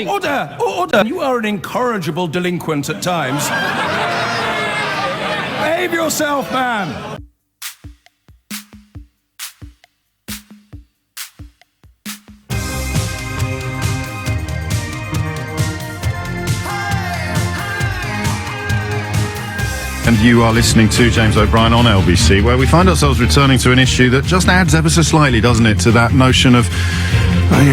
Order! Order! You are an incorrigible delinquent at times. Behave yourself, man! And you are listening to James O'Brien on LBC, where we find ourselves returning to an issue that just adds ever so slightly, doesn't it, to that notion of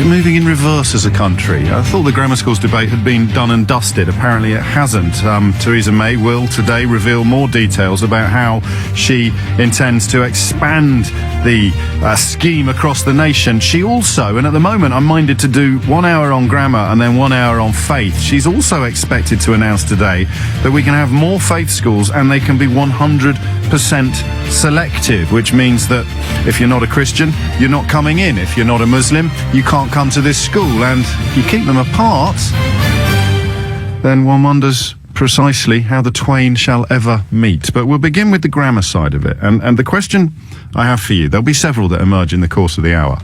moving in reverse as a country. I thought the grammar schools debate had been done and dusted. Apparently it hasn't. Theresa May will today reveal more details about how she intends to expand the scheme across the nation. She also, and at the moment I'm minded to do 1 hour on grammar and then 1 hour on faith. She's also expected to announce today that we can have more faith schools and they can be 100% selective, which means that if you're not a Christian, you're not coming in. If you're not a Muslim, you can't come to this school. And if you keep them apart, then one wonders precisely how the twain shall ever meet. But we'll begin with the grammar side of it. And the question I have for you, there'll be several that emerge in the course of the hour.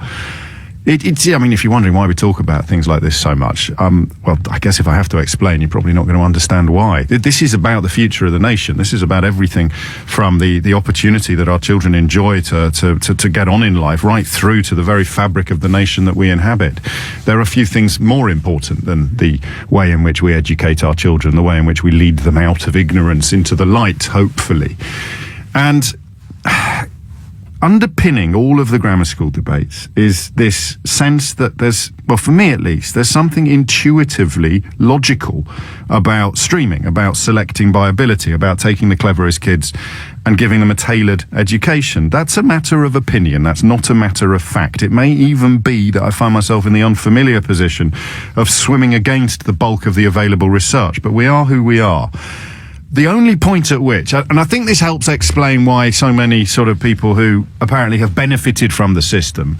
I mean, if you're wondering why we talk about things like this so much, well, I guess if I have to explain, you're probably not going to understand why. This is about the future of the nation. This is about everything from the opportunity that our children enjoy to get on in life, right through to the very fabric of the nation that we inhabit. There are a few things more important than the way in which we educate our children, the way in which we lead them out of ignorance into the light, hopefully. And underpinning all of the grammar school debates is this sense that there's, well, for me at least, there's something intuitively logical about streaming, about selecting by ability, about taking the cleverest kids and giving them a tailored education. That's a matter of opinion. That's not a matter of fact. It may even be that I find myself in the unfamiliar position of swimming against the bulk of the available research, but we are who we are. The only point at which, and I think this helps explain why so many sort of people who apparently have benefited from the system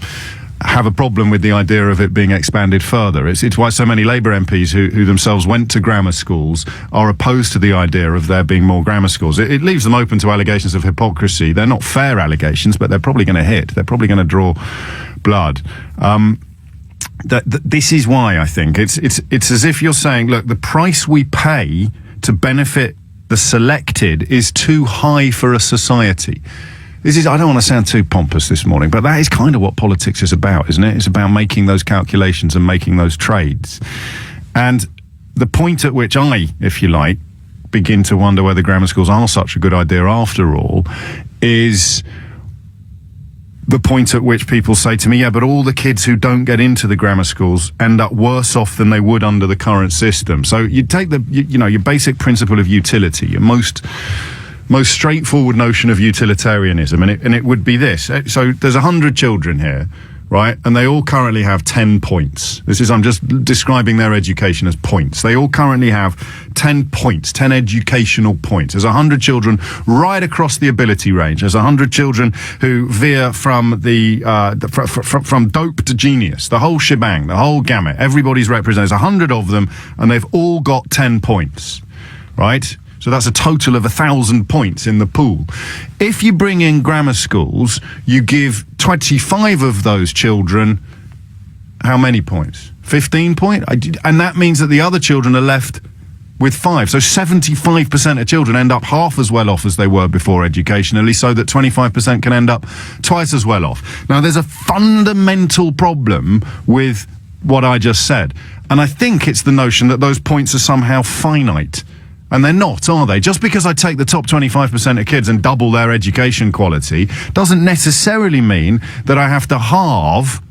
have a problem with the idea of it being expanded further. It's why so many Labour MPs who themselves went to grammar schools are opposed to the idea of there being more grammar schools. It leaves them open to allegations of hypocrisy. They're not fair allegations, but they're probably going to hit. They're probably going to draw blood. This is why I think it's as if you're saying, look, the price we pay to benefit the selected is too high for a society. I don't want to sound too pompous this morning, but that is kind of what politics is about, isn't it? It's about making those calculations and making those trades. And the point at which I, if you like, begin to wonder whether grammar schools are such a good idea after all is the point at which people say to me, yeah, but all the kids who don't get into the grammar schools end up worse off than they would under the current system. So you take your basic principle of utility, your most straightforward notion of utilitarianism, and it would be this. So there's 100 children here, right? And they all currently have 10 points. I'm just describing their education as points. They all currently have 10 points, 10 educational points. There's 100 children right across the ability range. There's 100 children who veer from from dope to genius, the whole shebang, the whole gamut. Everybody's represented. There's 100 of them, and they've all got 10 points, right? So that's a total of 1,000 points in the pool. If you bring in grammar schools, you give 25 of those children how many points? 15 points? And that means that the other children are left with 5. So 75% of children end up half as well off as they were before educationally, so that 25% can end up twice as well off. Now, there's a fundamental problem with what I just said. And I think it's the notion that those points are somehow finite. And they're not, are they? Just because I take the top 25% of kids and double their education quality doesn't necessarily mean that I have to halve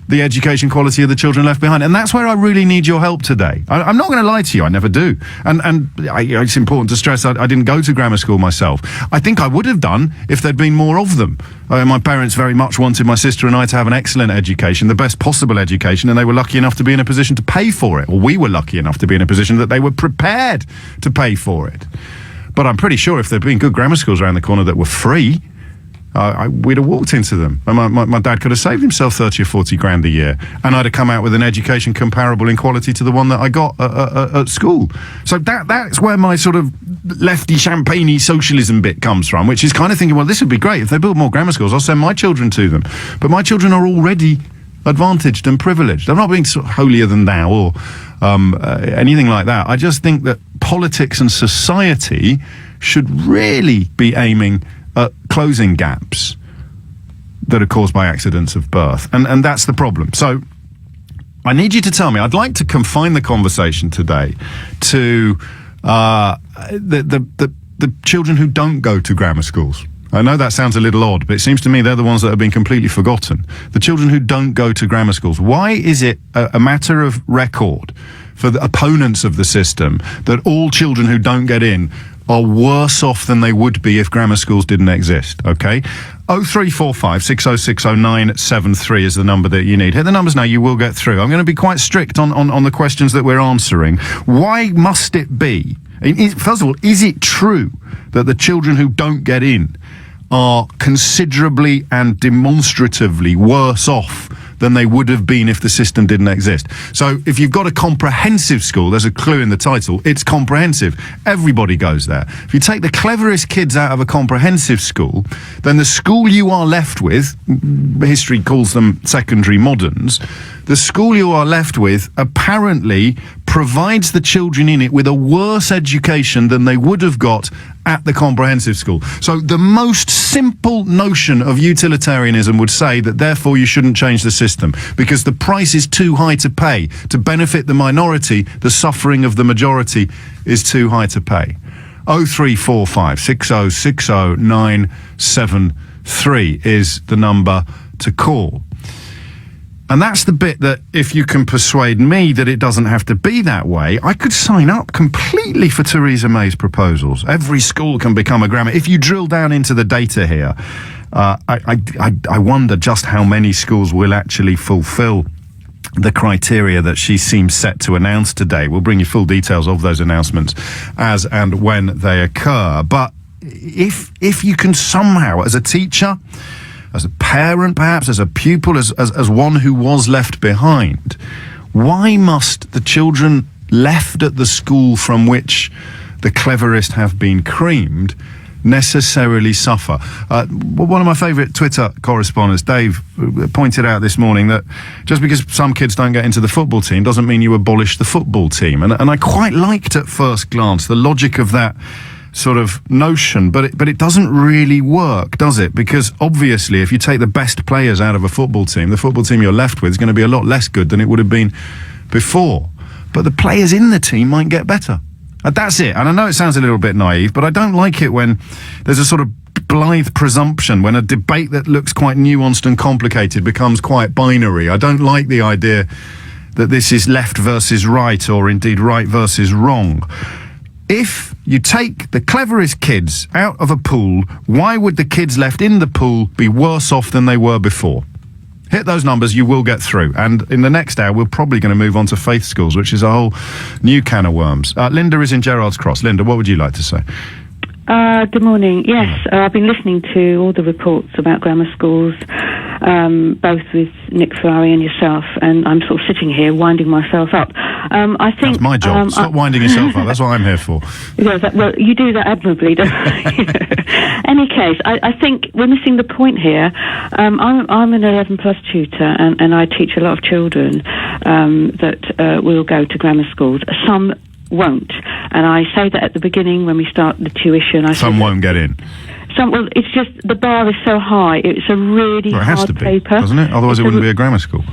the education quality of the children left behind. And that's where I really need your help today. I'm not going to lie to you, I never do. And it's important to stress I didn't go to grammar school myself. I think I would have done if there'd been more of them. My parents very much wanted my sister and I to have an excellent education, the best possible education, and they were lucky enough to be in a position to pay for it. Or we were lucky enough to be in a position that they were prepared to pay for it. But I'm pretty sure if there'd been good grammar schools around the corner that were free, we'd have walked into them. And my dad could have saved himself 30 or 40 grand a year, and I'd have come out with an education comparable in quality to the one that I got at school. So that's where my sort of lefty champagne-y socialism bit comes from, which is kind of thinking, well, this would be great. If they build more grammar schools, I'll send my children to them. But my children are already advantaged and privileged. I'm not being sort of holier than thou or anything like that. I just think that politics and society should really be aiming at closing gaps that are caused by accidents of birth. And that's the problem. So I need you to tell me, I'd like to confine the conversation today to the children who don't go to grammar schools. I know that sounds a little odd, but it seems to me they're the ones that have been completely forgotten. The children who don't go to grammar schools. Why is it a matter of record for the opponents of the system that all children who don't get in are worse off than they would be if grammar schools didn't exist, okay? 0345 6060973 is the number that you need. Hit the numbers now, you will get through. I'm going to be quite strict on the questions that we're answering. Why must it be? First of all, is it true that the children who don't get in are considerably and demonstratively worse off than they would have been if the system didn't exist? So if you've got a comprehensive school, there's a clue in the title, it's comprehensive. Everybody goes there. If you take the cleverest kids out of a comprehensive school, then the school you are left with, history calls them secondary moderns, the school you are left with apparently provides the children in it with a worse education than they would have got at the comprehensive school. So the most simple notion of utilitarianism would say that therefore you shouldn't change the system because the price is too high to pay. To benefit the minority, the suffering of the majority is too high to pay. 0345 6060973 is the number to call. And that's the bit that if you can persuade me that it doesn't have to be that way, I could sign up completely for Theresa May's proposals. Every school can become a grammar. If you drill down into the data here, I wonder just how many schools will actually fulfill the criteria that she seems set to announce today. We'll bring you full details of those announcements as and when they occur. But if you can somehow, as a teacher, as a parent, perhaps, as a pupil, as one who was left behind, why must the children left at the school from which the cleverest have been creamed necessarily suffer? One of my favourite Twitter correspondents, Dave, pointed out this morning that just because some kids don't get into the football team doesn't mean you abolish the football team. And I quite liked at first glance the logic of that sort of notion, but it doesn't really work, does it? Because obviously if you take the best players out of a football team, the football team you're left with is going to be a lot less good than it would have been before. But the players in the team might get better. And that's it. And I know it sounds a little bit naive, but I don't like it when there's a sort of blithe presumption, when a debate that looks quite nuanced and complicated becomes quite binary. I don't like the idea that this is left versus right, or indeed right versus wrong. If you take the cleverest kids out of a pool, why would the kids left in the pool be worse off than they were before? Hit those numbers, you will get through. And in the next hour, we're probably going to move on to faith schools, which is a whole new can of worms. Linda is in Gerrard's Cross. Linda, what would you like to say? Good morning. Yes, I've been listening to all the reports about grammar schools, both with Nick Ferrari and yourself, and I'm sort of sitting here winding myself up. I think that's my job. Stop winding yourself up. That's what I'm here for. Well, you do that admirably, don't you? Any case, I think we're missing the point here. I'm an 11 plus tutor, and I teach a lot of children that will go to grammar schools. Some won't, and I say that at the beginning when we start the tuition. Some won't get in. Well, it's just the bar is so high. It's a really it has hard to be, paper, doesn't it? Otherwise, it wouldn't be a grammar school.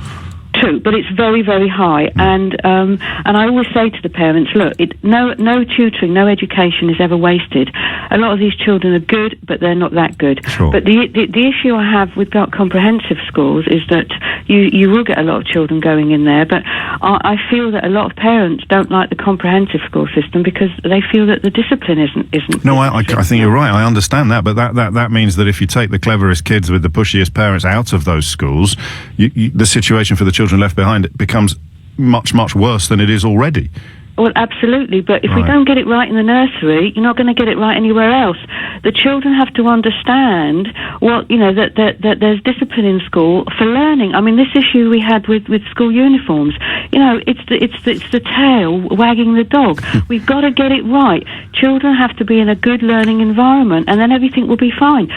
True, but it's very, very high, and I always say to the parents, look, no tutoring, no education is ever wasted. A lot of these children are good, but they're not that good. Sure. But the issue I have with comprehensive schools is that you will get a lot of children going in there, but I feel that a lot of parents don't like the comprehensive school system because they feel that the discipline isn't. No, I think you're right. I understand that, but that means that if you take the cleverest kids with the pushiest parents out of those schools, the situation for the children left behind becomes much, much worse than it is already. Well, absolutely, but if we Right. don't get it right in the nursery, you're not going to get it right anywhere else. The children have to understand that there's discipline in school for learning. I mean, this issue we had with school uniforms, it's the tail wagging the dog. We've got to get it right. Children have to be in a good learning environment, and then everything will be fine.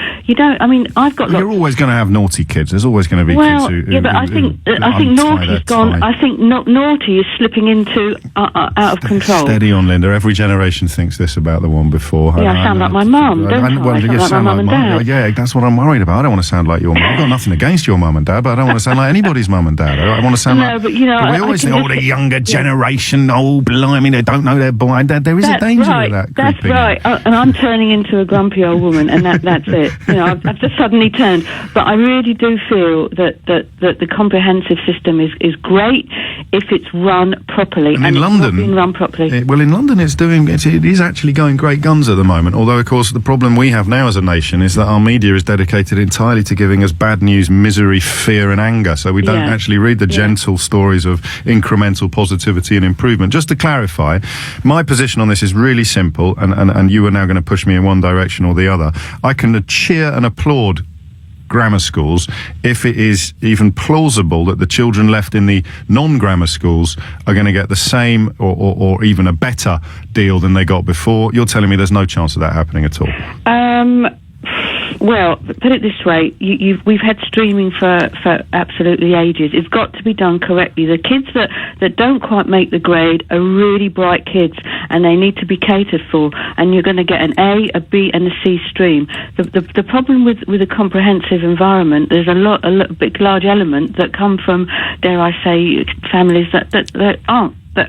I've got You're always going to have naughty kids. There's always going to be kids who but I think untie naughty's their gone. tie. I think naughty is slipping into out of control. Steady on, Linda. Every generation thinks this about the one before. Yeah, I sound like my mum, don't I? Well, I you sound like my mum and dad. Yeah, that's what I'm worried about. I don't want to sound like your mum. I've got nothing against your mum and dad, but I don't want to sound like anybody's mum and dad. I want to sound No, like... but, you know, we I always can think, just- the younger generation, blimey, they don't know their blind. There is a danger of that That's creeping in. right. And I'm turning into a grumpy old woman, and that's it. I've just suddenly turned. But I really do feel that the comprehensive system is great if it's run properly. And in it's London, not being run properly. in London, it is actually going great guns at the moment. Although, of course, the problem we have now as a nation is that our media is dedicated entirely to giving us bad news, misery, fear, and anger. So we don't Yeah. actually read the gentle stories of incremental positivity and improvement. Just to clarify, my position on this is really simple, and you are now going to push me in one direction or the other. I can cheer and applaud grammar schools if it is even plausible that the children left in the non-grammar schools are going to get the same or even a better deal than they got before. You're telling me there's no chance of that happening at all? Well, put it this way: we've had streaming for absolutely ages. It's got to be done correctly. The kids that don't quite make the grade are really bright kids, and they need to be catered for. And you're going to get an A, a B, and a C stream. The problem with a comprehensive environment, there's a big large element that come from, dare I say, families that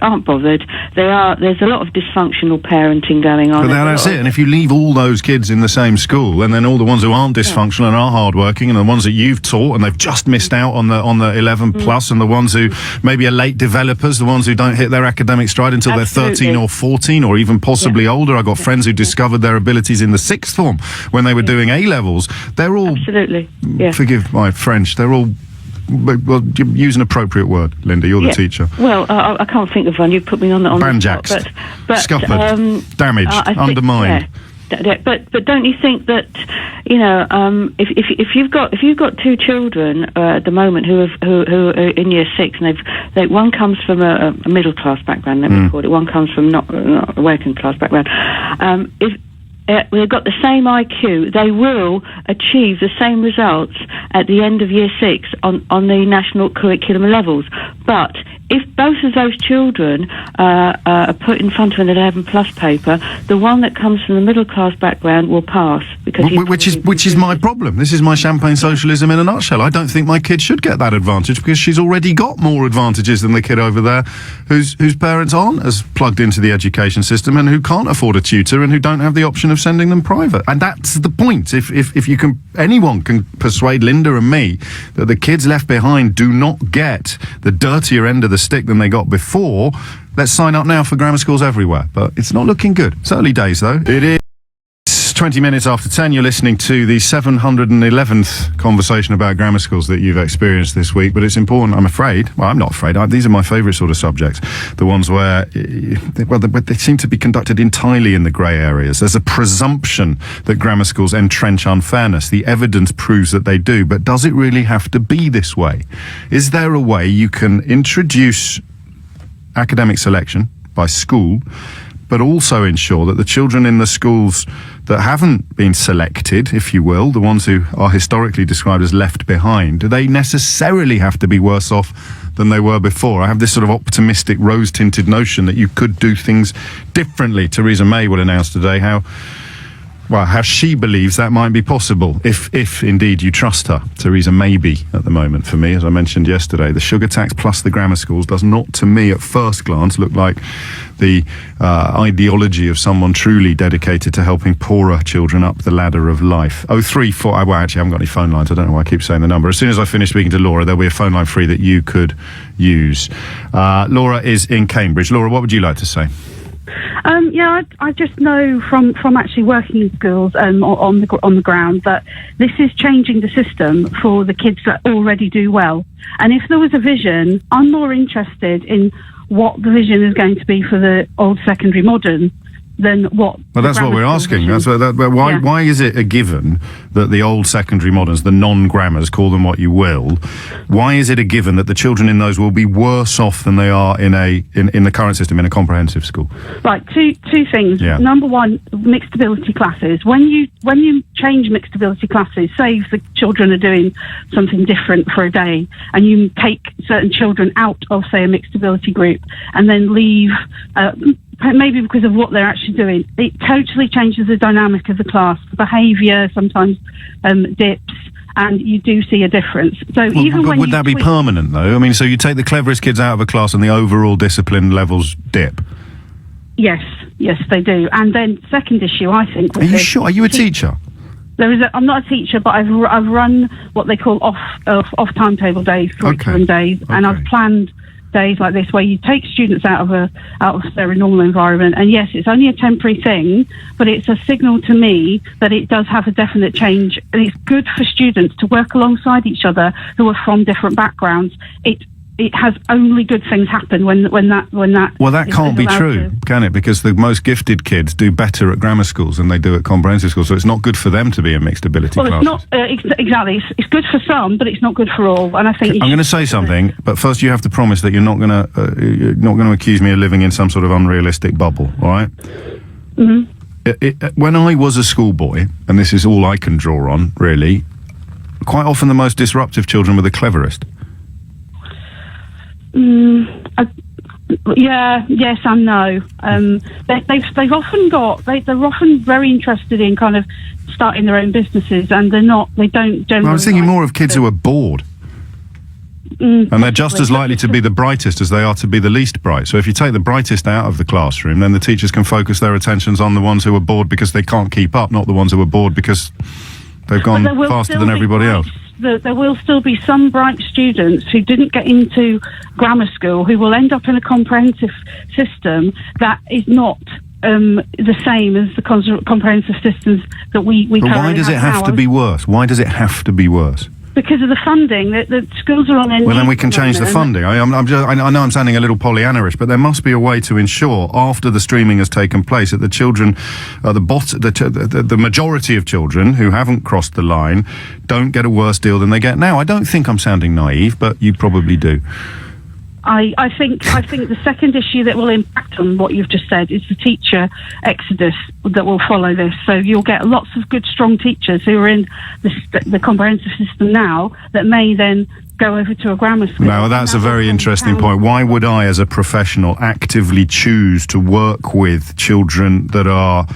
aren't bothered. There's a lot of dysfunctional parenting going on. But that's it. And if you leave all those kids in the same school, and then all the ones who aren't dysfunctional and are hardworking, and the ones that you've taught and they've just missed out on the 11 plus, and the ones who maybe are late developers, the ones who don't hit their academic stride until they're 13 or 14 or even possibly older. I've got friends who discovered their abilities in the sixth form when they were doing A levels. They're all absolutely. Yeah. Forgive my French. They're all. Well, use an appropriate word, Linda. You're the teacher. Well, I can't think of one. You put me on the Banjaxed, but scuppered, damaged, I think, undermined. Yeah. But don't you think that if you've got two children at the moment who are in year 6, and one comes from a middle class background, let me call it, one comes from not a working class background, if they've got the same IQ, they will achieve the same results at the end of year 6 on the national curriculum levels. But if both of those children are put in front of an 11 plus paper, the one that comes from the middle class background will pass. Which is my problem. This is my champagne socialism in a nutshell. I don't think my kid should get that advantage because she's already got more advantages than the kid over there whose parents aren't as plugged into the education system and who can't afford a tutor and who don't have the option of sending them private. And that's the point. If you can, anyone can persuade Linda and me that the kids left behind do not get the dirtier end of the stick than they got before, let's sign up now for grammar schools everywhere. But it's not looking good. It's early days though. It is 20 minutes after 10. You're listening to the 711th conversation about grammar schools that you've experienced this week. But it's important, I'm afraid. Well, I'm not afraid. These are my favourite sort of subjects. The ones where, they seem to be conducted entirely in the grey areas. There's a presumption that grammar schools entrench unfairness. The evidence proves that they do. But does it really have to be this way? Is there a way you can introduce academic selection by school, but also ensure that the children in the schools that haven't been selected, if you will, the ones who are historically described as left behind, do they necessarily have to be worse off than they were before? I have this sort of optimistic, rose-tinted notion that you could do things differently. Theresa May will announce today how she believes that might be possible, if indeed you trust her. Theresa Maybe at the moment, for me, as I mentioned yesterday. The sugar tax plus the grammar schools does not, to me, at first glance, look like the ideology of someone truly dedicated to helping poorer children up the ladder of life. 034, well, actually, I haven't got any phone lines. I don't know why I keep saying the number. As soon as I finish speaking to Laura, there'll be a phone line free that you could use. Laura is in Cambridge. Laura, what would you like to say? I just know from actually working in schools on the ground that this is changing the system for the kids that already do well. And if there was a vision, I'm more interested in what the vision is going to be for the old secondary modern than what. Well, that's what we're asking. Why is it a given that the old secondary moderns, the non-grammars, call them what you will, why is it a given that the children in those will be worse off than they are in the current system, in a comprehensive school? Right, two things. Yeah. Number one, mixed ability classes. When you change mixed ability classes, say if the children are doing something different for a day, and you take certain children out of, say, a mixed ability group, and then leave. Maybe because of what they're actually doing, it totally changes the dynamic of the class. Behaviour sometimes dips, and you do see a difference. So even when would that be permanent though? I mean, so you take the cleverest kids out of a class and the overall discipline levels dip? Yes, they do. And then second issue, I think. Are you sure? Are you a teacher? I'm not a teacher, but I've run what they call off timetable days, curriculum days, and I've planned days like this where you take students out of their normal environment, and yes, it's only a temporary thing, but it's a signal to me that it does have a definite change, and it's good for students to work alongside each other who are from different backgrounds. It has only good things happen when that. Well, that can't be true, can it? Because the most gifted kids do better at grammar schools than they do at comprehensive schools, so it's not good for them to be in mixed ability classes. It's not exactly. It's good for some, but it's not good for all. And I think I'm going to say something, but first you have to promise that you're not going to accuse me of living in some sort of unrealistic bubble. All right? Mm-hmm. When I was a schoolboy, and this is all I can draw on, really, quite often the most disruptive children were the cleverest. Yes and no. They've often they're often very interested in kind of starting their own businesses, and they don't generally. I was thinking more of kids who are bored. And they're just as likely to be the brightest as they are to be the least bright. So if you take the brightest out of the classroom, then the teachers can focus their attentions on the ones who are bored because they can't keep up, not the ones who are bored because they've gone faster than everybody else. There will still be some bright students who didn't get into grammar school who will end up in a comprehensive system that is not the same as the comprehensive systems that we currently have. But why does it have to be worse? Why does it have to be worse? Because of the funding. The schools are on end. Well, then we can change the funding. I know I'm sounding a little Pollyanna-ish, but there must be a way to ensure, after the streaming has taken place, that the children, the majority of children who haven't crossed the line, don't get a worse deal than they get now. I don't think I'm sounding naive, but you probably do. I think the second issue that will impact on what you've just said is the teacher exodus that will follow this. So you'll get lots of good, strong teachers who are in the comprehensive system now that may then go over to a grammar school. No, that's a very interesting point. Why would I, as a professional, actively choose to work with children that are,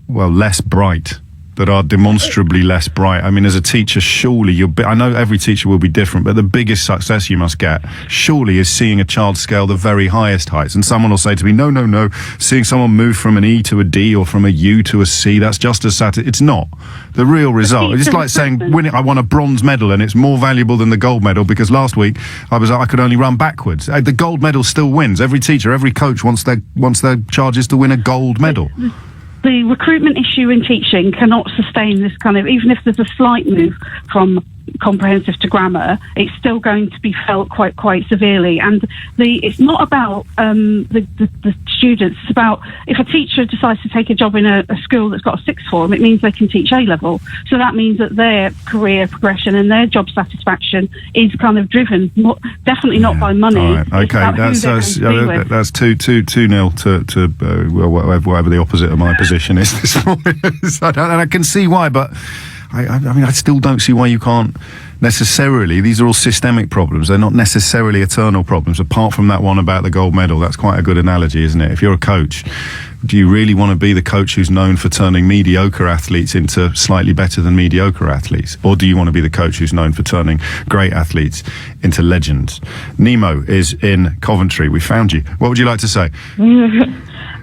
well, less bright? That are demonstrably less bright. I mean, as a teacher, surely I know every teacher will be different, but the biggest success you must get, surely, is seeing a child scale the very highest heights. And someone will say to me, no, seeing someone move from an E to a D or from a U to a C, that's just as satisfying. It's not. The real result. It's like saying, I won a bronze medal and it's more valuable than the gold medal because last week I could only run backwards. The gold medal still wins. Every teacher, every coach wants their charges to win a gold medal. The recruitment issue in teaching cannot sustain this kind of, even if there's a slight move from comprehensive to grammar, it's still going to be felt quite severely. And it's not about the students. It's about if a teacher decides to take a job in a school that's got a sixth form, it means they can teach A level. So that means that their career progression and their job satisfaction is kind of driven, definitely not by money. All right. Okay, that's 2-0 to whatever the opposite of my position is this morning. And I can see why, but I mean, I still don't see why you can't necessarily. These are all systemic problems. They're not necessarily eternal problems. Apart from that one about the gold medal, that's quite a good analogy, isn't it? If you're a coach, do you really want to be the coach who's known for turning mediocre athletes into slightly better than mediocre athletes? Or do you want to be the coach who's known for turning great athletes into legends? Nemo is in Coventry. We found you. What would you like to say?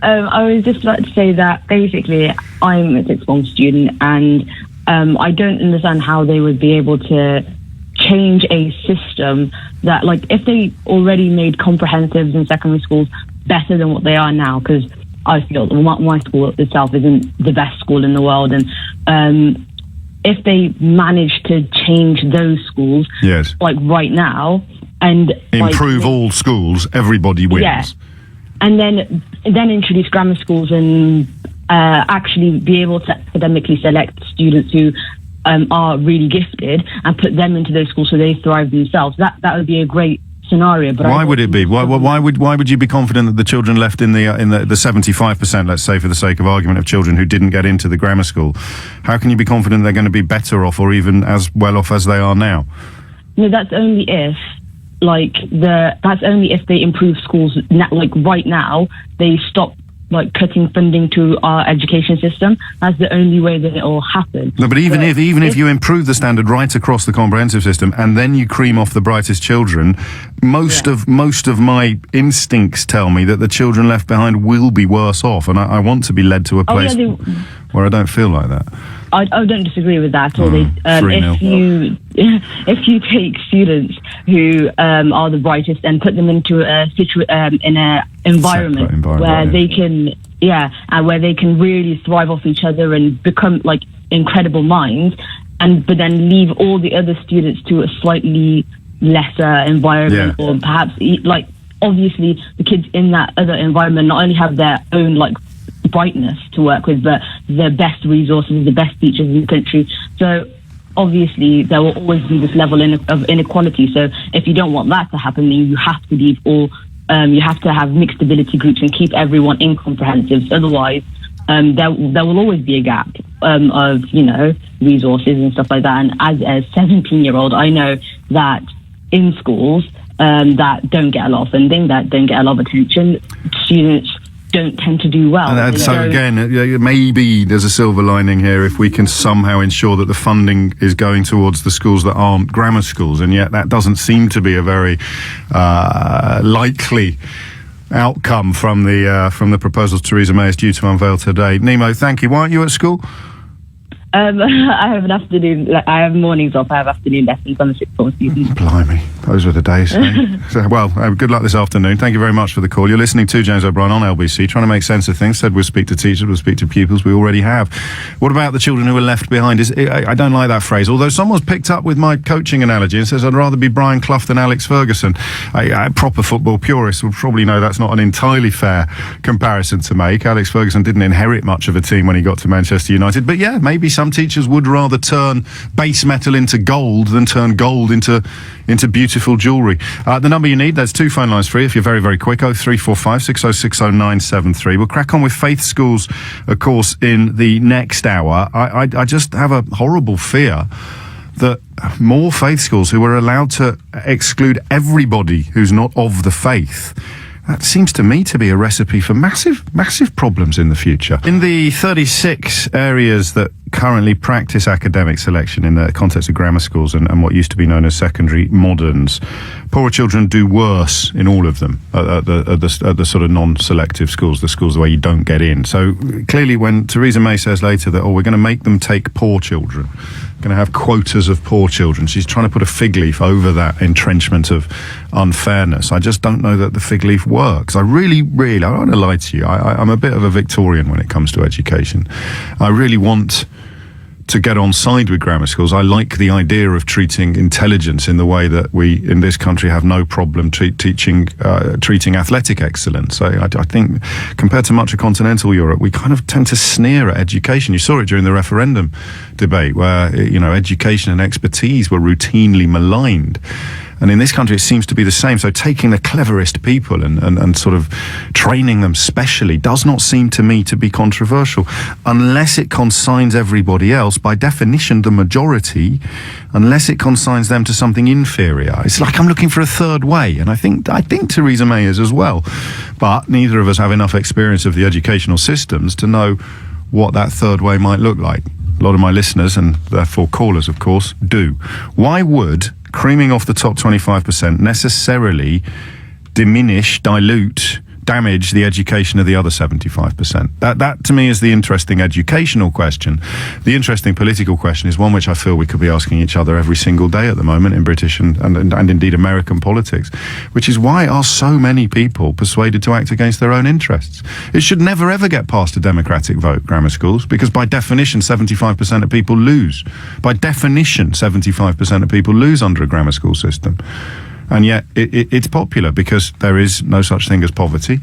I would just like to say that basically I'm a sixth form student, and I don't understand how they would be able to change a system that, like, if they already made comprehensives in secondary schools better than what they are now, because I feel my school itself isn't the best school in the world, and if they manage to change those schools, yes, like right now, and Improve all schools, everybody wins. Yeah. And then introduce grammar schools and actually be able to academically select students who are really gifted and put them into those schools so they thrive themselves. That would be a great scenario. But why would it be? Why would you be confident that the children left in the 75%, let's say for the sake of argument, of children who didn't get into the grammar school, how can you be confident they're going to be better off or even as well off as they are now? No, that's only if they improve schools. Right now, they stop cutting funding to our education system. That's the only way that it will happen. No, but even if you improve the standard right across the comprehensive system and then you cream off the brightest children, most of my instincts tell me that the children left behind will be worse off, and I want to be led to a place where I don't feel like that. I don't disagree with that at all. 3-0. If you take students who are the brightest and put them into in an environment where they can, where they can really thrive off each other and become incredible minds, but then leave all the other students to a slightly lesser environment, or perhaps obviously the kids in that other environment not only have their own brightness to work with, but the best resources, the best teachers in the country. So obviously there will always be this level of inequality. So if you don't want that to happen, then you have to leave you have to have mixed ability groups and keep everyone in comprehensives. Otherwise, there will always be a gap of resources and stuff like that. And as a 17-year-old, I know that in schools that don't get a lot of funding, that don't get a lot of attention, students don't tend to do well. And so again, maybe there's a silver lining here if we can somehow ensure that the funding is going towards the schools that aren't grammar schools, and yet that doesn't seem to be a very likely outcome from the proposals Theresa May is due to unveil today. Nemo, thank you. Why aren't you at school? I have an afternoon. I have mornings off. I have afternoon lessons. I'm a sixth form student. Blimey, those were the days. So, good luck this afternoon. Thank you very much for the call. You're listening to James O'Brien on LBC, trying to make sense of things. Said we'll speak to teachers, we'll speak to pupils. We already have. What about the children who are left behind? I don't like that phrase. Although someone's picked up with my coaching analogy and says I'd rather be Brian Clough than Alex Ferguson. A proper football purist will probably know that's not an entirely fair comparison to make. Alex Ferguson didn't inherit much of a team when he got to Manchester United, but maybe some teachers would rather turn base metal into gold than turn gold into beautiful jewellery. The number you need, there's 2 phone lines free if you're very, very quick, 0345 606 0973. We'll crack on with faith schools, of course, in the next hour. I just have a horrible fear that more faith schools who are allowed to exclude everybody who's not of the faith, that seems to me to be a recipe for massive, massive problems in the future. In the 36 areas that currently practice academic selection in the context of grammar schools and what used to be known as secondary moderns, poorer children do worse in all of them at the sort of non-selective schools, the schools where you don't get in. So clearly when Theresa May says later that, we're going to make them take poor children, going to have quotas of poor children, she's trying to put a fig leaf over that entrenchment of unfairness. I just don't know that the fig leaf works. I really, I don't want to lie to you. I'm a bit of a Victorian when it comes to education. I really want to get on side with grammar schools. I like the idea of treating intelligence in the way that we in this country have no problem treating athletic excellence. I think compared to much of continental Europe, we kind of tend to sneer at education. You saw it during the referendum debate where education and expertise were routinely maligned. And in this country, it seems to be the same. So taking the cleverest people and sort of training them specially does not seem to me to be controversial, unless it consigns everybody else, by definition, the majority, unless it consigns them to something inferior. It's like I'm looking for a third way, and I think Theresa May is as well. But neither of us have enough experience of the educational systems to know what that third way might look like. A lot of my listeners, and therefore callers, of course, do. Why would creaming off the top 25% necessarily diminish, dilute, damage the education of the other 75%? That to me is the interesting educational question. The interesting political question is one which I feel we could be asking each other every single day at the moment in British and indeed American politics, which is why are so many people persuaded to act against their own interests? It should never ever get past a democratic vote, grammar schools, because by definition 75% of people lose. By definition 75% of people lose under a grammar school system. And yet it's popular because there is no such thing as poverty.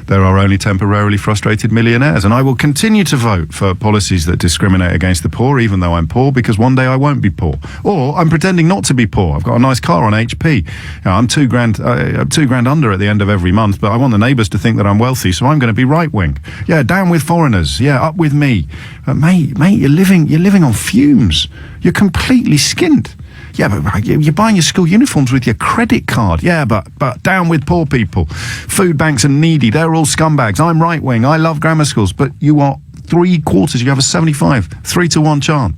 There are only temporarily frustrated millionaires. And I will continue to vote for policies that discriminate against the poor, even though I'm poor, because one day I won't be poor. Or I'm pretending not to be poor. I've got a nice car on HP. I'm $2,000 under at the end of every month, but I want the neighbours to think that I'm wealthy, so I'm going to be right-wing. Yeah, down with foreigners. Yeah, up with me. Mate, you're living on fumes. You're completely skint. Yeah, but you're buying your school uniforms with your credit card. Yeah, but down with poor people. Food banks are needy. They're all scumbags. I'm right-wing. I love grammar schools. But you are 3/4. You have a 75, 3-1 chance.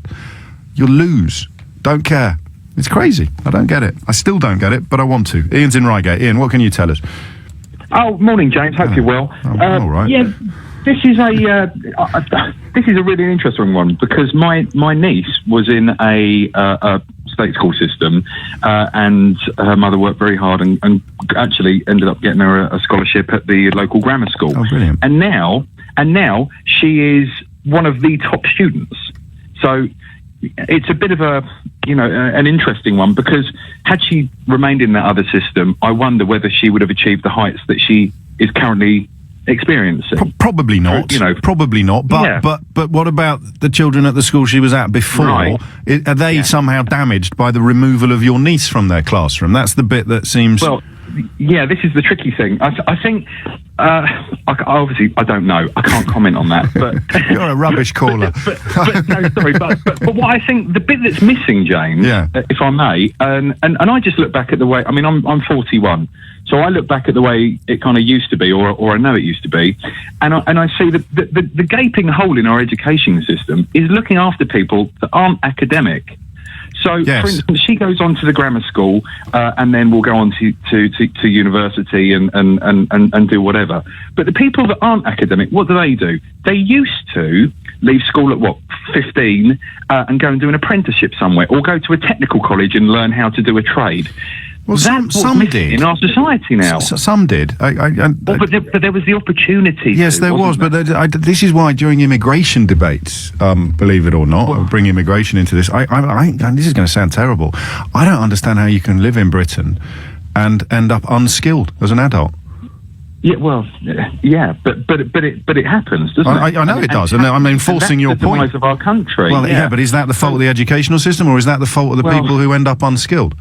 You'll lose. Don't care. It's crazy. I don't get it. I still don't get it, but I want to. Ian's in Reigate. Ian, what can you tell us? Oh, morning, James. Hope you're well. I'm all right. Yeah, this is a really interesting one because my niece was in a state school system, and her mother worked very hard and actually ended up getting her a scholarship at the local grammar school. Oh, brilliant! And now she is one of the top students. So it's a bit of an interesting one because had she remained in that other system, I wonder whether she would have achieved the heights that she is currently experiencing. Probably not. Probably not. But what about the children at the school she was at before? Right. Are they somehow damaged by the removal of your niece from their classroom? That's the bit that seems. Well, yeah, this is the tricky thing. I think. Obviously, I don't know. I can't comment on that. But you're a rubbish caller. but what I think the bit that's missing, James, if I may, and I just look back at the way. I mean, I'm 41. So I look back at the way it kind of used to be, or I know it used to be, and I see that the gaping hole in our education system is looking after people that aren't academic. So, for instance, she goes on to the grammar school, and then will go on to university and do whatever. But the people that aren't academic, what do? They used to leave school at 15, and go and do an apprenticeship somewhere, or go to a technical college and learn how to do a trade. Well, some did in our society now. Some did. But there was the opportunity. Yes, there was. But this is why during immigration debates, believe it or not, I'll bring immigration into this. And this is going to sound terrible. I don't understand how you can live in Britain and end up unskilled as an adult. Yeah, well, yeah, but it happens, doesn't it? I know it does, and I'm enforcing your point. That's the demise of our country. Well, yeah, but is that the fault of the educational system, or is that the fault of the people who end up unskilled?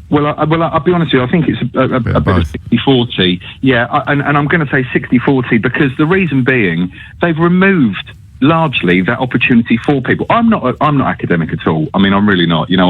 Well, I'll be honest with you. I think it's a bit of 60-40. Yeah, and I'm going to say 60-40 because the reason being they've removed largely that opportunity for people. I'm not academic at all. I mean, I'm really not. You know,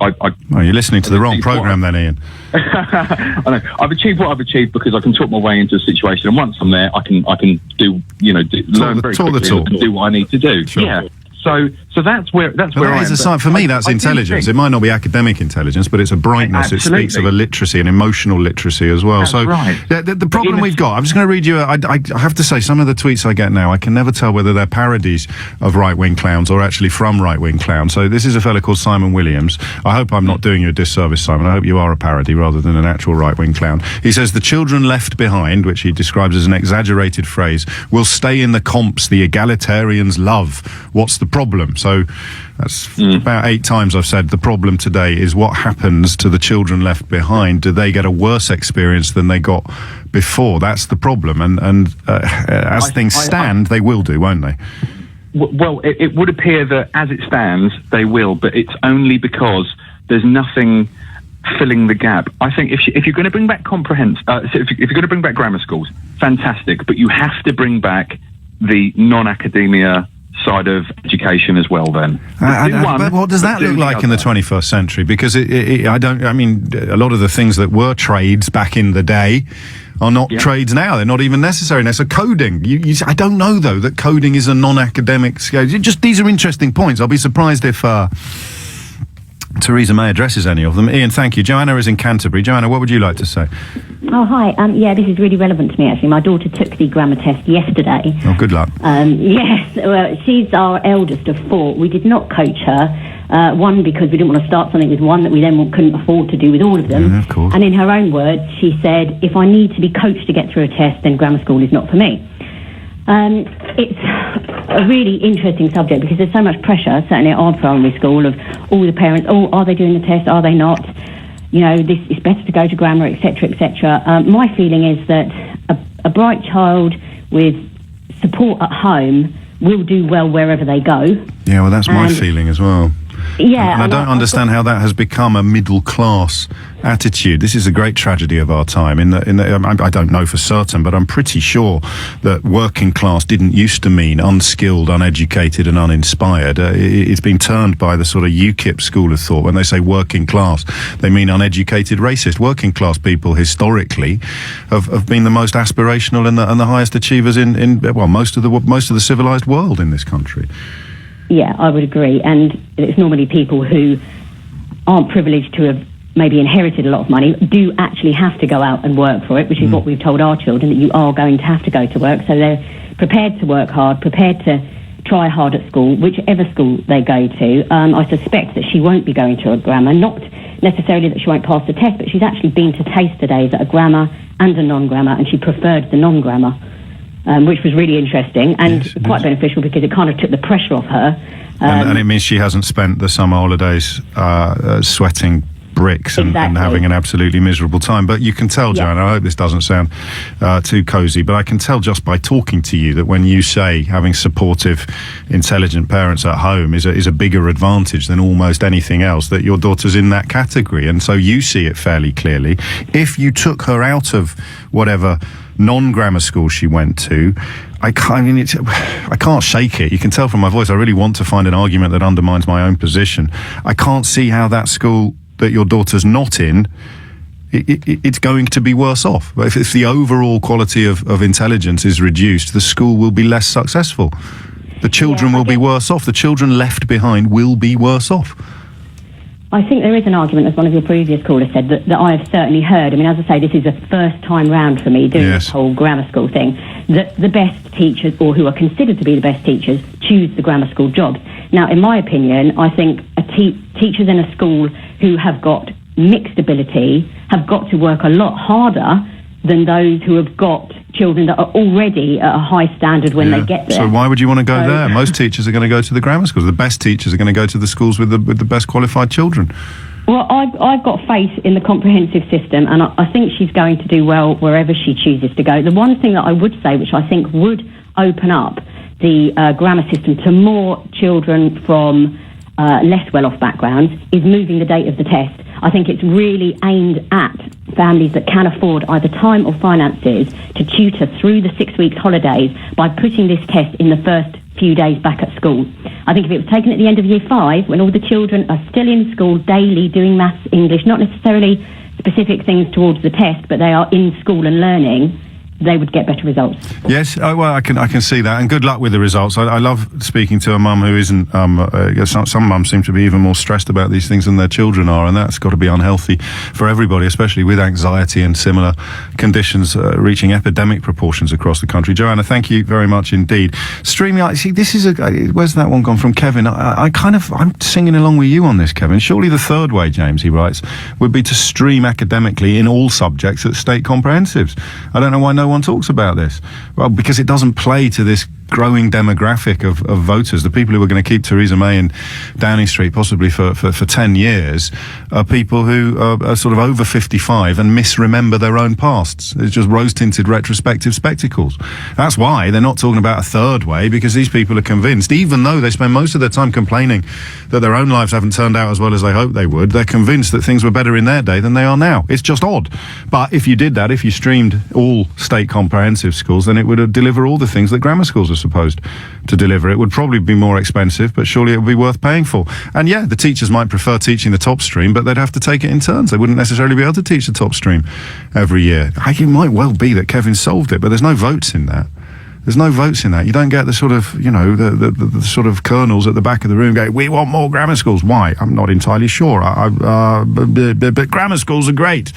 Well, you're listening to the wrong program, then, Ian. I know. I've achieved what I've achieved because I can talk my way into a situation, and once I'm there, I can do learn very quickly and do what I need to do. Sure. Yeah. So that's where I am. For me, that's intelligence. It might not be academic intelligence, but it's a brightness. Absolutely. It speaks of a literacy, an emotional literacy as well. That's right. The problem we've got, I'm just going to read you, I have to say, some of the tweets I get now, I can never tell whether they're parodies of right-wing clowns or actually from right-wing clowns. So this is a fellow called Simon Williams. I hope I'm not doing you a disservice, Simon. I hope you are a parody rather than an actual right-wing clown. He says, the children left behind, which he describes as an exaggerated phrase, will stay in the comps the egalitarians love. What's the problem? So that's about 8 times I've said the problem today is what happens to the children left behind. Do they get a worse experience than they got before? That's the problem. And as things stand, they will do, won't they? Well, it would appear that as it stands, they will, but it's only because there's nothing filling the gap. I think if you're going to bring back if you're going to bring back grammar schools, fantastic, but you have to bring back the non-academia side of education as well then. But what does that look like in the 21st century? Because a lot of the things that were trades back in the day are not trades now. They're not even necessary now. So coding, I don't know though that coding is a non-academic skill. Just these are interesting points. I'll be surprised if Theresa May addresses any of them. Ian, thank you. Joanna is in Canterbury. Joanna, what would you like to say? Oh, hi. This is really relevant to me, actually. My daughter took the grammar test yesterday. Oh, good luck. Yes. Well, she's our eldest of 4. We did not coach her. One, because we didn't want to start something with one that we then couldn't afford to do with all of them. Of course. And in her own words, she said, if I need to be coached to get through a test, then grammar school is not for me. It's a really interesting subject because there's so much pressure, certainly at our primary school, of all the parents, are they doing the test, are they not? this is better to go to grammar, etc., etc. My feeling is that a bright child with support at home will do well wherever they go. Yeah, well, that's my feeling as well. Yeah, and I don't understand how that has become a middle class attitude. This is a great tragedy of our time. I don't know for certain, but I'm pretty sure that working class didn't used to mean unskilled, uneducated, and uninspired. It's been turned by the sort of UKIP school of thought. When they say working class, they mean uneducated, racist. Working class people historically have been the most aspirational and the highest achievers in most of the civilized world in this country. Yeah, I would agree. And it's normally people who aren't privileged to have maybe inherited a lot of money, do actually have to go out and work for it, which is what we've told our children, that you are going to have to go to work. So they're prepared to work hard, prepared to try hard at school, whichever school they go to. I suspect that she won't be going to a grammar, not necessarily that she won't pass the test, but she's actually been to taster days at a grammar and a non-grammar, and she preferred the non-grammar. Which was really interesting and quite beneficial because it kind of took the pressure off her. And it means she hasn't spent the summer holidays sweating bricks and having an absolutely miserable time. But you can tell, Joanna, I hope this doesn't sound too cosy, but I can tell just by talking to you that when you say having supportive, intelligent parents at home is a bigger advantage than almost anything else, that your daughter's in that category. And so you see it fairly clearly. If you took her out of whatever non-grammar school she went to, I can't shake it. You can tell from my voice, I really want to find an argument that undermines my own position. I can't see how that school that your daughter's not in, it's going to be worse off. If the overall quality of intelligence is reduced, the school will be less successful. The children will be worse off. The children left behind will be worse off. I think there is an argument, as one of your previous callers said, that I have certainly heard. I mean, as I say, this is the first time round for me doing this whole grammar school thing, that the best teachers, or who are considered to be the best teachers, choose the grammar school jobs. Now, in my opinion, I think teachers in a school who have got mixed ability have got to work a lot harder than those who have got children that are already at a high standard when they get there. So why would you want to go there? Most teachers are going to go to the grammar schools. The best teachers are going to go to the schools with the best qualified children. Well, I've got faith in the comprehensive system, and I think she's going to do well wherever she chooses to go. The one thing that I would say, which I think would open up the grammar system to more children from less well-off backgrounds, is moving the date of the test. I think it's really aimed at families that can afford either time or finances to tutor through the 6 weeks holidays by putting this test in the first few days back at school. I think if it was taken at the end of year 5, when all the children are still in school daily doing maths, English, not necessarily specific things towards the test, but they are in school and learning, they would get better results. Yes, well, I can see that, and good luck with the results. I love speaking to a mum who isn't. Some mums seem to be even more stressed about these things than their children are, and that's got to be unhealthy for everybody, especially with anxiety and similar conditions reaching epidemic proportions across the country. Joanna, thank you very much indeed. StreamYard, see, this is where's that one gone from, Kevin? I'm singing along with you on this, Kevin. Surely the third way, James, he writes, would be to stream academically in all subjects at state comprehensives. I don't know why no one talks about this. Well, because it doesn't play to this growing demographic of voters. The people who are going to keep Theresa May in Downing Street possibly for 10 years are people who are sort of over 55 and misremember their own pasts. It's just rose-tinted retrospective spectacles. That's why they're not talking about a third way, because these people are convinced, even though they spend most of their time complaining that their own lives haven't turned out as well as they hoped they would, they're convinced that things were better in their day than they are now. It's just odd. But if you did that, if you streamed all state comprehensive schools, then it would deliver all the things that grammar schools are supposed to deliver. It would probably be more expensive, but surely it would be worth paying for. And yeah, the teachers might prefer teaching the top stream, but they'd have to take it in turns. They wouldn't necessarily be able to teach the top stream every year. It might well be that Kevin solved it, but there's no votes in that. There's no votes in that. You don't get the sort of, the sort of colonels at the back of the room going, we want more grammar schools. Why? I'm not entirely sure. But grammar schools are great.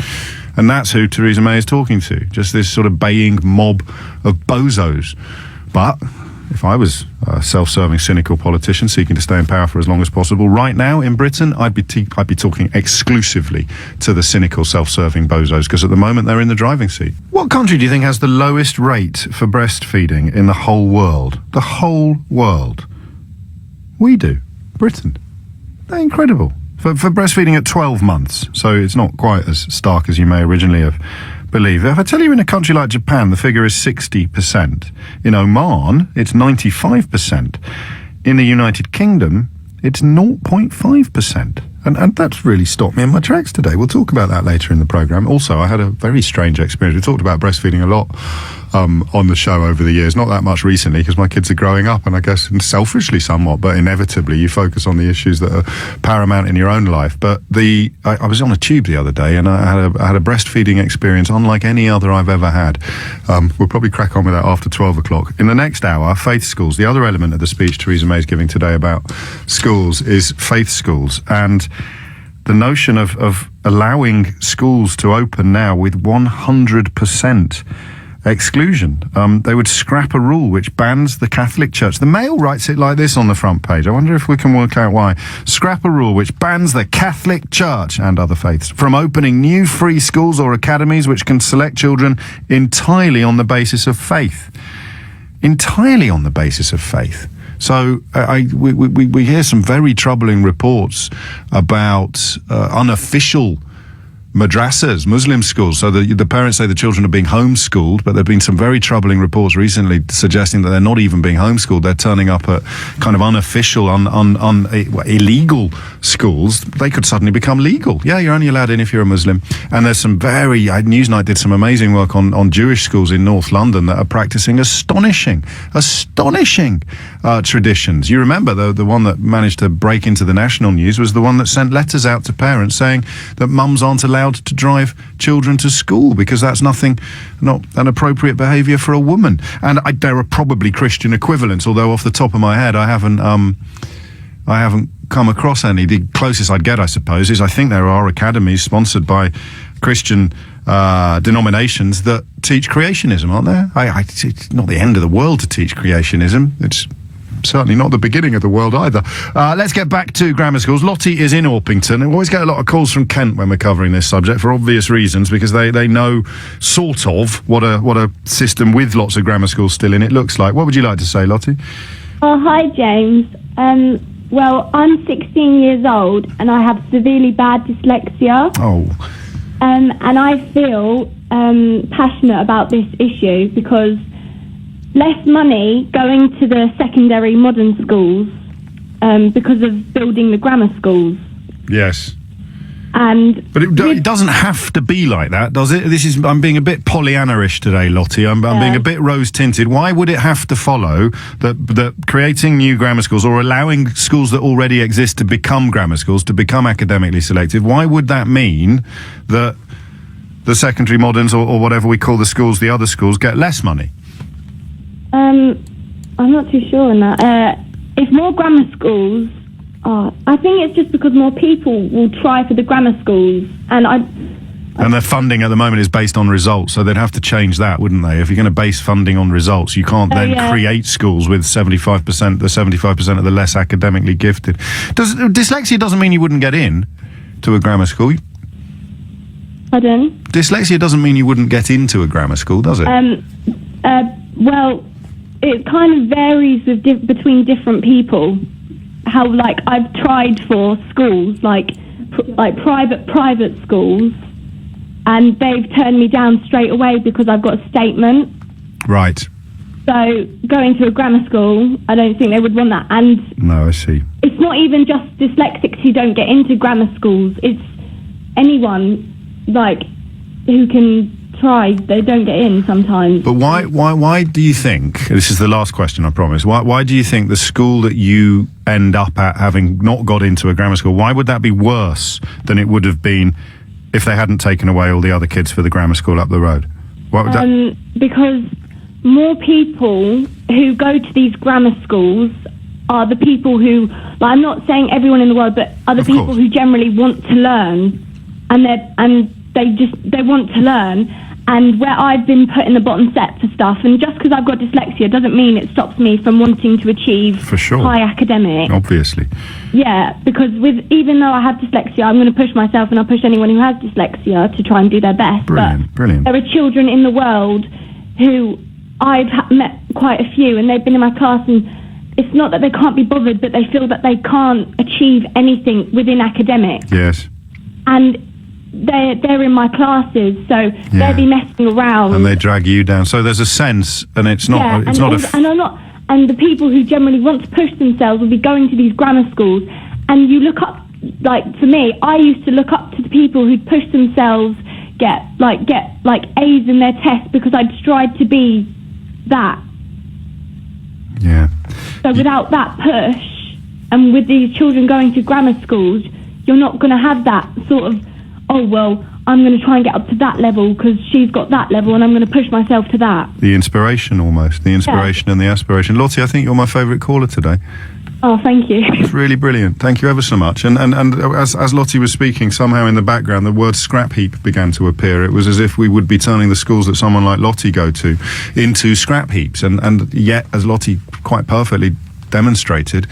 And that's who Theresa May is talking to. Just this sort of baying mob of bozos. But if I was a self-serving, cynical politician seeking to stay in power for as long as possible, right now in Britain, I'd be talking exclusively to the cynical, self-serving bozos, because at the moment they're in the driving seat. What country do you think has the lowest rate for breastfeeding in the whole world? The whole world. We do. Britain. They're incredible. for breastfeeding at 12 months. So it's not quite as stark as you may originally have believed. If I tell you in a country like Japan, the figure is 60%. In Oman, it's 95%. In the United Kingdom, it's 0.5%. And that's really stopped me in my tracks today. We'll talk about that later in the programme. Also, I had a very strange experience. We talked about breastfeeding a lot on the show over the years. Not that much recently because my kids are growing up, and I guess selfishly somewhat, but inevitably you focus on the issues that are paramount in your own life. But I was on a tube the other day, and I had a breastfeeding experience unlike any other I've ever had. We'll probably crack on with that after 12 o'clock. In the next hour, faith schools. The other element of the speech Theresa May is giving today about schools is faith schools. And the notion of allowing schools to open now with 100% exclusion. They would scrap a rule which bans the Catholic Church. The Mail writes it like this on the front page. I wonder if we can work out why. Scrap a rule which bans the Catholic Church and other faiths from opening new free schools or academies which can select children entirely on the basis of faith. Entirely on the basis of faith. So we hear some very troubling reports about unofficial madrasas, Muslim schools. So the parents say the children are being homeschooled, but there have been some very troubling reports recently suggesting that they're not even being homeschooled. They're turning up at kind of unofficial, illegal schools. They could suddenly become legal. Yeah, you're only allowed in if you're a Muslim. And there's some Newsnight did some amazing work on Jewish schools in North London that are practicing astonishing traditions. You remember the one that managed to break into the national news was the one that sent letters out to parents saying that mums aren't allowed to drive children to school because that's not an appropriate behaviour for a woman. And there are probably Christian equivalents, although off the top of my head I haven't come across any. The closest I'd get, I suppose, is I think there are academies sponsored by Christian denominations that teach creationism, aren't there? It's not the end of the world to teach creationism. It's certainly not the beginning of the world either. Let's get back to grammar schools. Lottie is in Orpington. We always get a lot of calls from Kent when we're covering this subject for obvious reasons, because they know sort of what a system with lots of grammar schools still in it looks like. What would you like to say, Lottie? Oh, hi, James. Well, I'm 16 years old and I have severely bad dyslexia. Oh. And I feel passionate about this issue because less money going to the secondary modern schools because of building the grammar schools. Yes. But it doesn't have to be like that, does it? I'm being a bit Pollyanna-ish today, Lottie. I'm being a bit rose-tinted. Why would it have to follow that creating new grammar schools or allowing schools that already exist to become grammar schools, to become academically selective, why would that mean that the secondary moderns or whatever we call the schools, the other schools, get less money? I'm not too sure on that. If more grammar schools... I think it's just because more people will try for the grammar schools, and their funding at the moment is based on results, so they'd have to change that, wouldn't they? If you're going to base funding on results, you can't then create schools with 75% of the less academically gifted. Dyslexia doesn't mean you wouldn't get in to a grammar school. Pardon? Dyslexia doesn't mean you wouldn't get into a grammar school, does it? Well, it kind of varies between different people. How, like, I've tried for schools, like private schools, and they've turned me down straight away because I've got a statement. Right. So going to a grammar school, I don't think they would want that. And no, I see. It's not even just dyslexics who don't get into grammar schools. It's anyone, like, who can try, they don't get in sometimes. But why do you think, this is the last question, I promise, why do you think the school that you end up at, having not got into a grammar school, why would that be worse than it would have been if they hadn't taken away all the other kids for the grammar school up the road? What would that... Because more people who go to these grammar schools are the people who, like, I'm not saying everyone in the world, but other people who generally want to learn, and they want to learn. And where I've been put in the bottom set for stuff, and just because I've got dyslexia doesn't mean it stops me from wanting to achieve high academic. Obviously. Yeah, because even though I have dyslexia, I'm going to push myself, and I'll push anyone who has dyslexia to try and do their best. Brilliant. There are children in the world who I've met quite a few, and they've been in my class, and it's not that they can't be bothered, but they feel that they can't achieve anything within academics. Yes. And they're in my classes, so they'll be messing around. And they drag you down. So there's a sense, and it's not... And the people who generally want to push themselves will be going to these grammar schools, and you look up, like, for me, I used to look up to the people who'd push themselves, get A's in their tests, because I'd strive to be that. Yeah. So without that push, and with these children going to grammar schools, you're not going to have that sort of, oh, well, I'm going to try and get up to that level because she's got that level and I'm going to push myself to that. The inspiration, almost. The inspiration and the aspiration. Lottie, I think you're my favourite caller today. Oh, thank you. It's really brilliant. Thank you ever so much. And as Lottie was speaking, somehow in the background, the word scrap heap began to appear. It was as if we would be turning the schools that someone like Lottie go to into scrap heaps. And yet, as Lottie quite perfectly demonstrated,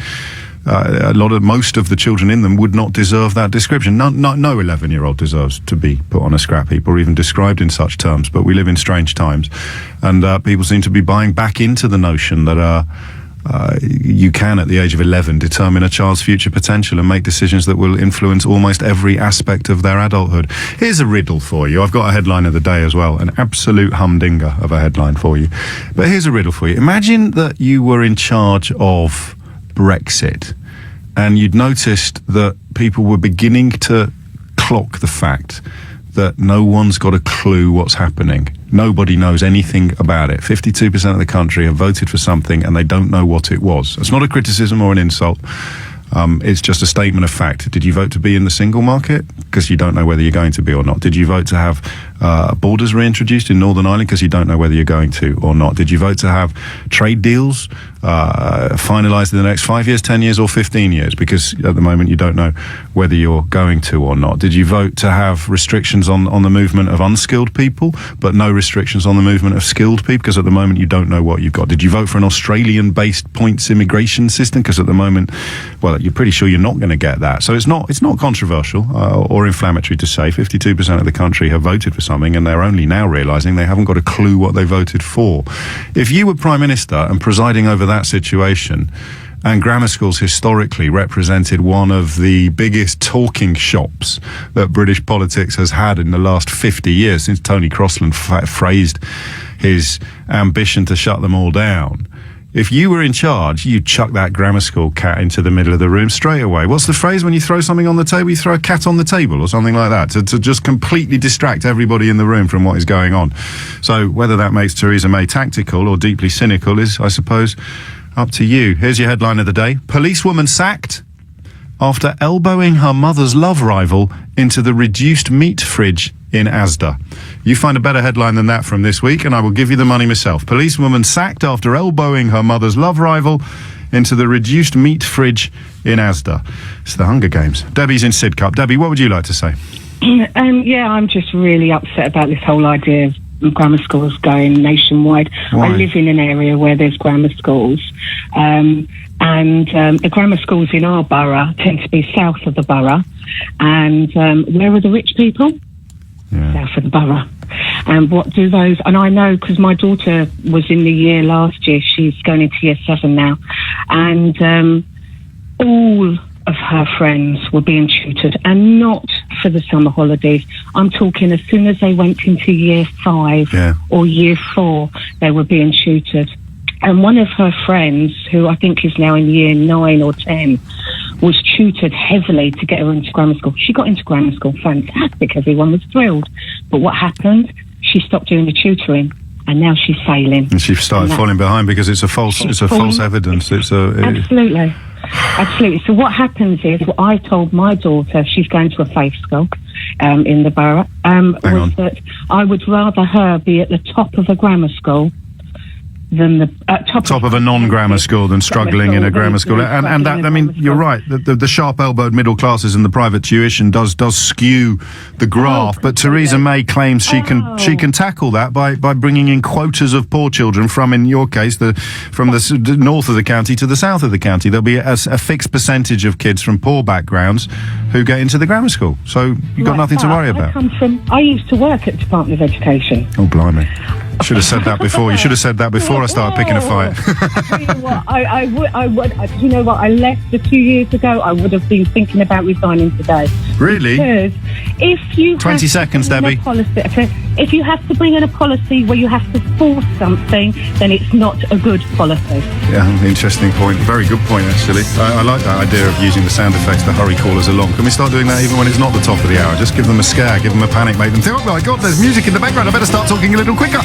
most of the children in them would not deserve that description. No 11-year-old deserves to be put on a scrap heap or even described in such terms, but we live in strange times, and people seem to be buying back into the notion that you can, at the age of 11, determine a child's future potential and make decisions that will influence almost every aspect of their adulthood. Here's a riddle for you. I've got a headline of the day as well, an absolute humdinger of a headline for you. But here's a riddle for you. Imagine that you were in charge of Brexit, and you'd noticed that people were beginning to clock the fact that no one's got a clue what's happening. Nobody knows anything about it. 52% of the country have voted for something and they don't know what it was. It's not a criticism or an insult. It's just a statement of fact. Did you vote to be in the single market? Because you don't know whether you're going to be or not. Did you vote to have borders reintroduced in Northern Ireland? Because you don't know whether you're going to or not. Did you vote to have trade deals finalised in the next 5 years, 10 years or 15 years? Because at the moment you don't know whether you're going to or not. Did you vote to have restrictions on the movement of unskilled people, but no restrictions on the movement of skilled people? Because at the moment you don't know what you've got. Did you vote for an Australian-based points immigration system? Because at the moment, well, you're pretty sure you're not going to get that. So it's not controversial or inflammatory to say 52% of the country have voted for something and they're only now realising they haven't got a clue what they voted for. If you were Prime Minister and presiding over that situation, and grammar schools historically represented one of the biggest talking shops that British politics has had in the last 50 years, since Tony Crosland phrased his ambition to shut them all down. If you were in charge, you'd chuck that grammar school cat into the middle of the room straight away. What's the phrase when you throw something on the table? You throw a cat on the table or something like that to just completely distract everybody in the room from what is going on. So whether that makes Theresa May tactical or deeply cynical is, I suppose, up to you. Here's your headline of the day. Policewoman sacked after elbowing her mother's love rival into the reduced meat fridge in Asda. You find a better headline than that from this week and I will give you the money myself. Policewoman sacked after elbowing her mother's love rival into the reduced meat fridge in Asda. It's the Hunger Games. Debbie's in Sidcup. Debbie, what would you like to say? I'm just really upset about this whole idea of grammar schools going nationwide. Why? I live in an area where there's grammar schools, and the grammar schools in our borough tend to be south of the borough, and where are the rich people? Yeah. South of the borough. And what do those, and I know because my daughter was in the year last year, she's going into year 7 now, and all of her friends were being tutored, and not for the summer holidays. I'm talking as soon as they went into year 5 or year 4, they were being tutored. And one of her friends, who I think is now in year 9 or 10, was tutored heavily to get her into grammar school. She got into grammar school, fantastic, everyone was thrilled. But what happened? She stopped doing the tutoring, and now she's failing. And she started falling behind because it's a false evidence. Absolutely. So what happens is, what I told my daughter, she's going to a faith school in the borough, was that I would rather her be at the top of a grammar school than the top of a non-grammar school than struggling in a grammar school. And that, I mean, you're right. The sharp-elbowed middle classes and the private tuition does skew the graph. But Theresa May claims she can tackle that by bringing in quotas of poor children from, in your case, from the north of the county to the south of the county. There'll be a fixed percentage of kids from poor backgrounds who get into the grammar school. So you've got nothing to worry about. I used to work at Department of Education. Oh, blimey. Should have said that before. You should have said that before I started picking a fight. I would. You know what? I left 2 years ago. I would have been thinking about resigning today. Really? Because if you 20 seconds, Debbie. If you have to bring in a policy where you have to force something, then it's not a good policy. Yeah, interesting point. Very good point, actually. I like that idea of using the sound effects to hurry callers along. Can we start doing that even when it's not the top of the hour? Just give them a scare, give them a panic, make them think, oh my God, there's music in the background. I better start talking a little quicker.